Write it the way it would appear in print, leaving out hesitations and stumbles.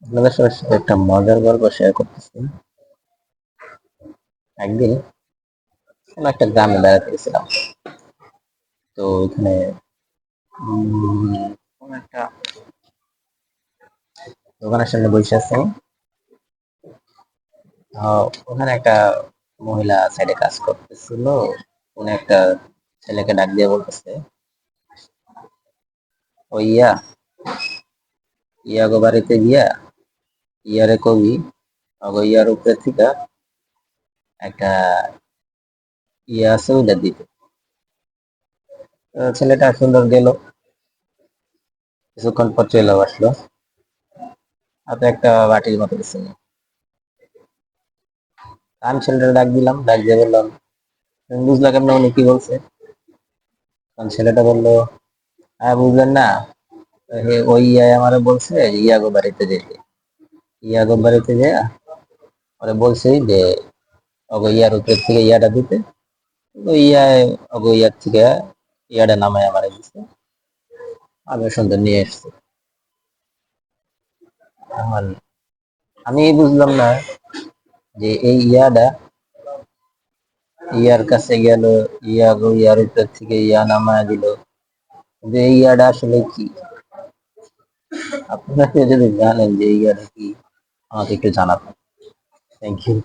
আপনাদের সবার সাথে একটা মজার গল্প শেয়ার করতেছি। একদিন কোনো একটা গ্রামে বেড়াতে গেছিলাম। তো ওইখানে কোনো একটা দোকানের সামনে বসে আছি। ওখানে একটা মহিলা সাইডে কাজ করতেছিল। কোন একটা ছেলেকে ডাক দিয়ে বলতেছে, ও ইয়া গো বাড়িতে গিয়া ইয়ারে কবি অগো ইয়ার উপরে থেকে একটা ইয়া আছে ওইটা দিতে। ছেলেটা সুন্দর গেল, কিছুক্ষণ পর চলে আসলো, হাতে একটা বাটির মতো দিচ্ছে। আমি ছেলেটা ডাক দিলাম, ডাক দিয়ে বললাম, তুমি বুঝলা কেমন উনি কি বলছে? তখন ছেলেটা বললো, হ্যাঁ বুঝলেন না, ওই ইয়াই আমারে বলছে ইয়াগো বাড়িতে যেতে। ইয়াগো বাড়িতে যেয়া ওরে বলছি যে অগো ইয়ার উপর থেকে ইয়াটা দিতে। ওই ইয়ায় অগো ইয়ার থেকে ইয়াটা নামায় আমারে দিচ্ছে, আমি সুন্দর নিয়ে এসছি। এখন আমি বুঝলাম না যে এই ইয়ার কাছে গেল, ইয়াগো ইয়ার উপর থেকে ইয়া নামায় দিল, কিন্তু এই ইয়াটা আসলে কি? আপনারা কেউ যদি জানেন যে এই ইয়াটা কি, আমাকে একটু জানাবেন। Thank you.